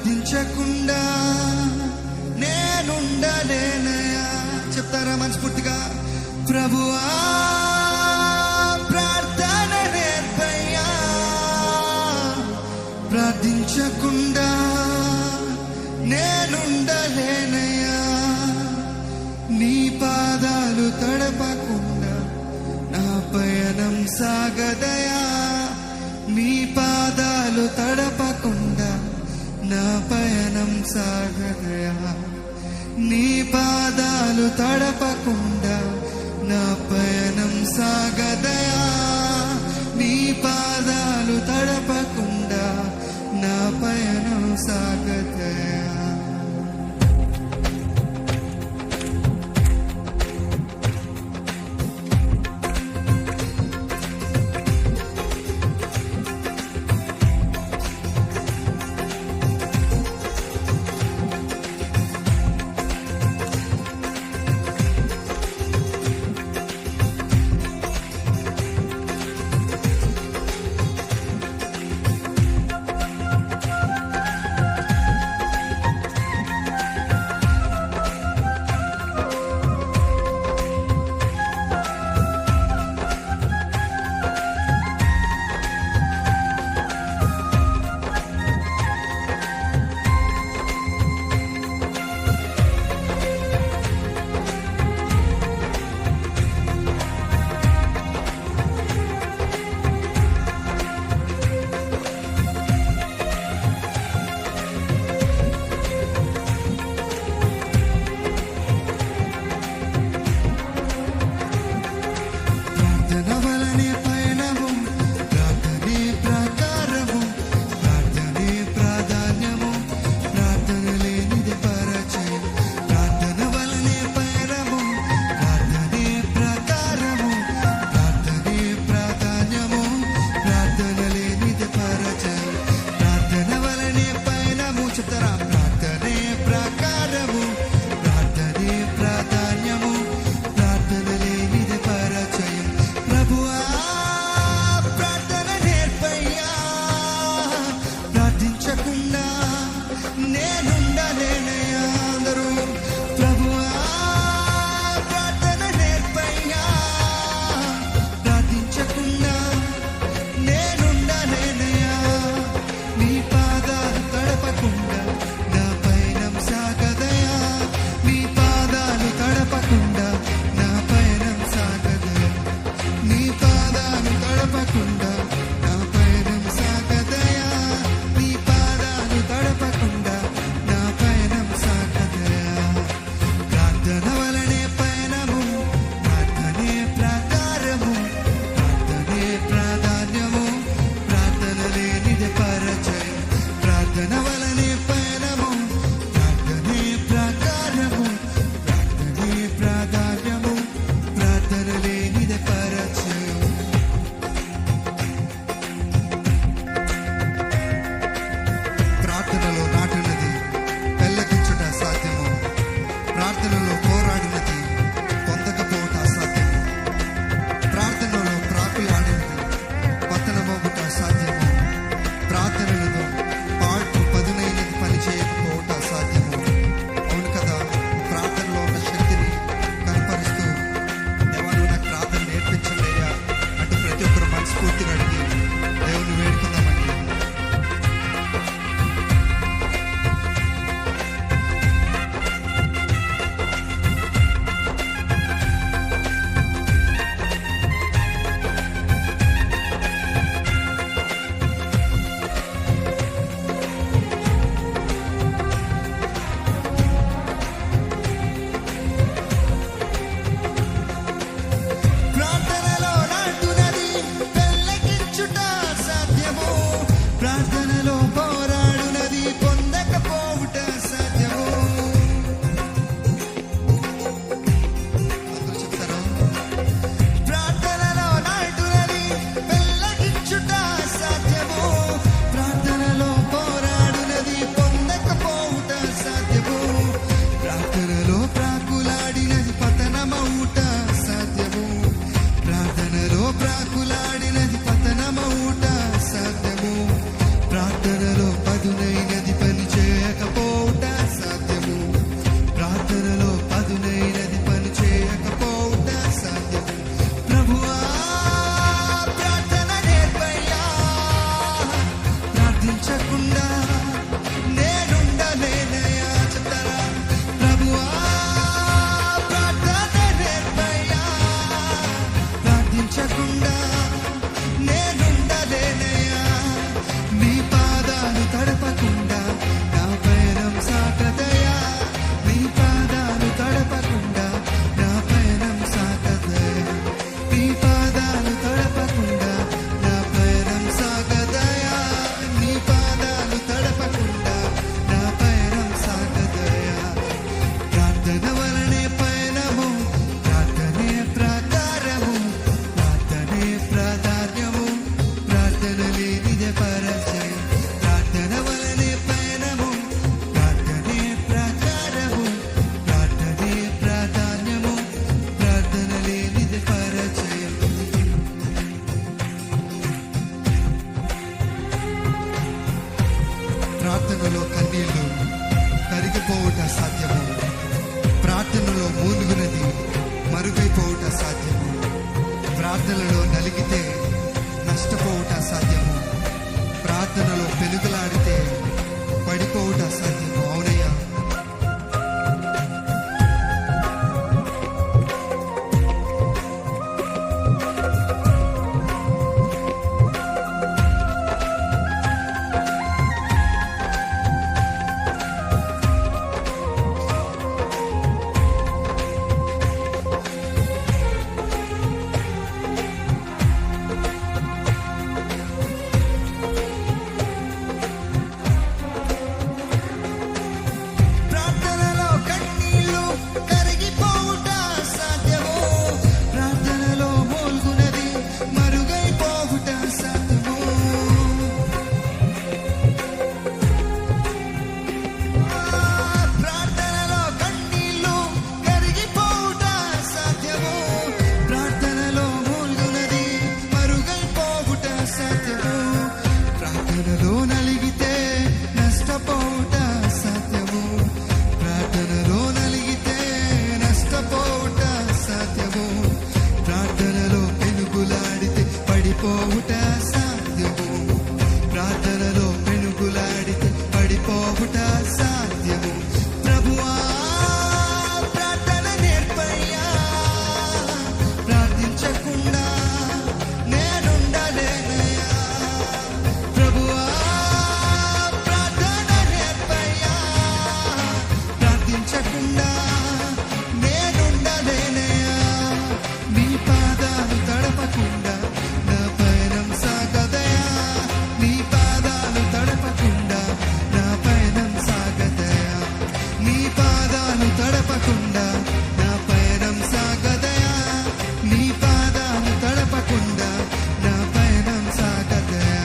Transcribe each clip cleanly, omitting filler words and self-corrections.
ప్రార్థించకుండా నేనుండలేనయా. చెప్తారా మనస్ఫూర్తిగా? ప్రభువా ప్రార్థన నేర్పయ్యా, ప్రార్థించకుండా నేనుండలేనయా. నీ పాదాలు తడపకుండా నా పయనం సాగదయా. నీ పాదాలు తడపకుండా నా పయనం సాగదయా. నీ పాదాలు తడపకుండా నా పయనం సాగదయా. నీ పాదాలు తడపకుండా నా పయనం సాగదయా. ప్రభువా ప్రార్థన నేర్పయ్యా, ప్రార్థించకుండా నేనుండలేనయ్యా. చెప్తారా? ప్రభువా ప్రార్థన నేర్పయ్యా, ప్రార్థించకుండా నేనుండలేనయ్యా. నీ పాదాలు తడపకుండా నా పయనం సాగదయా, నీ పాదాలు తడపకుండా నా పయనం సాగదయా, నీ పాదాలు తడపకుండా నా పయనం సాగదయా, నీ పాదాలు తడపకుండా నా పయనం సాగదయా. ప్రార్థన వలనే పయనము, ప్రార్థనే ప్రాకారము, ప్రార్థనే ప్రాధాన్యము, ప్రార్థన లేనిదే పరచయం. ప్రార్థన వలనే పయనము, ప్రార్థనే ప్రాకారము, ప్రార్థనే ప్రాధాన్యము, ప్రార్థన లేనిదే పరచయం. ప్రార్థనలో కన్నీళ్లు కరిగిపోవుట సాధ్యము, ప్రార్థనలో మూలుగునది మరుగైపోవుట సాధ్యము, ప్రార్థనలో నలిగితే నష్టపోవుట సాధ్యము, ప్రార్థనలో పెనుగులాడితే పడిపోవుట సాధ్యము. అవునయ్యా. ప్రార్థనలో కన్నీళ్లు కరిగిపోవుట సాధ్యము, ప్రార్థనలో మూల్గునది మరుగైపోవుట సాధ్యము. ప్రార్థనలో కన్నీళ్లు కరిగిపోవుట సాధ్యము, ప్రార్థనలో మూల్గునది మరుగైపోవుట సాధ్యము, ప్రార్థనలో నలిగితే నష్టపోవుట సాధ్యము, ప్రార్థనలో నలిగితే నష్టపోవుట సాధ్యము, ప్రార్థనలో పెనుగులాడితే పడిపోవుట సాధ్యము, ప్రార్థనలో పెనుగులాడితే పడిపోవుట సాధ్యము. ప్రభువా ప్రార్థన నేర్పయ్యా, ప్రార్థించకుండా నేనుండలేనయ్యా. ప్రభువా ప్రార్థన నేర్పయ్యా, ప్రార్థించకుండా నేనుండలేనయ్యా. నీ పాదాలు తడపకుండా నా పయనం సాగదయా, నీ పాదాలు తడపకుండా నా పయనం సాగదయా, నీ పాదాలు తడపకుండా నా పయనం సాగదయా, నీ పాదాలు తడపకుండా నా పయనం సాగదయా.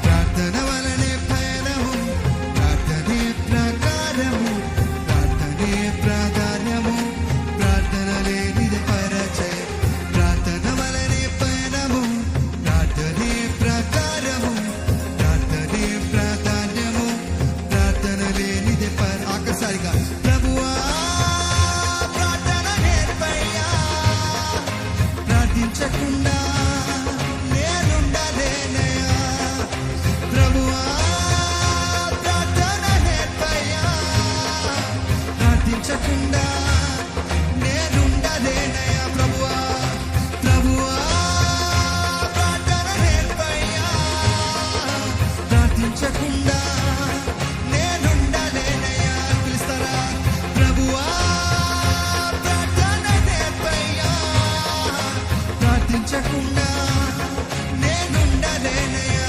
ప్రార్థన వలనే పయనము, ప్రార్థనే ప్రాకారము, ప్రార్థనే ప్రాధాన్యము, ప్రార్థన లేనిదే పరచయం. ప్రార్థన వలనే పయనము, ప్రార్థనే ప్రాకారము, ప్రార్థనే ప్రాధాన్యము, ప్రార్థన లేనిదే ఆఖరిసారిగా ప్రభువా ప్రార్థన నేర్పయ్యా, ప్రార్థించకుండా నేనుండలేనయ్యా. ప్రభువా ప్రార్థన నేర్పయ్యా, ప్రార్థించకుండా నేనుండలేనయ్యా. ప్రభువా ప్రభువా ప్రార్థన నేర్పయ్యా, ప్రార్థించకుండా నేనుండలేనయ్యా. పిలుస్తారా? ప్రభువా ప్రార్థన నేర్పయ్యా, ప్రార్థించకుండా నేనుండలేనయ్యా.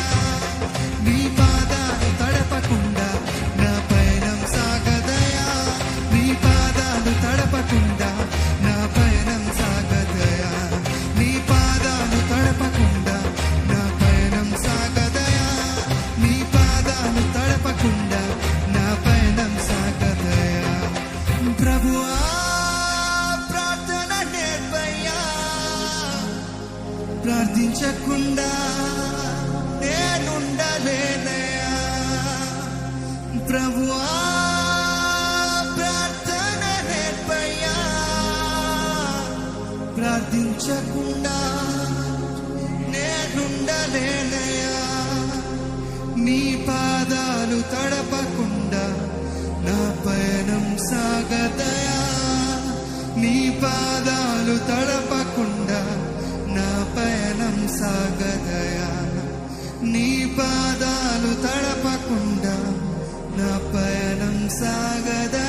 నీ పాదాలు తడపకుండా నా పయనం సాగదయా, నీ పాదాలు తడపకుండా నా పయనం సాగదయా, నీ పాదాలు తడపకుండా నా పయనం సాగదయా, నీ పాదాలు తడపకుండా నా పయనం సాగదయా. ప్రభువా ప్రార్థన నేర్పయ్యా, ప్రార్థించకుండా నేనుండలేనయ్యా. ప్రభువా ప్రార్థన నేర్పయ్యా, ప్రార్థించకుండా నేనుండలేనయ్యా, నీ పాదాలు తడపకుండా నా పయనం సాగదయా, నీ పాదాలు తడపకుండా నా పయనం సాగదయా, నీ పాదాలు తడపకుండా నా పయనం సాగదయా.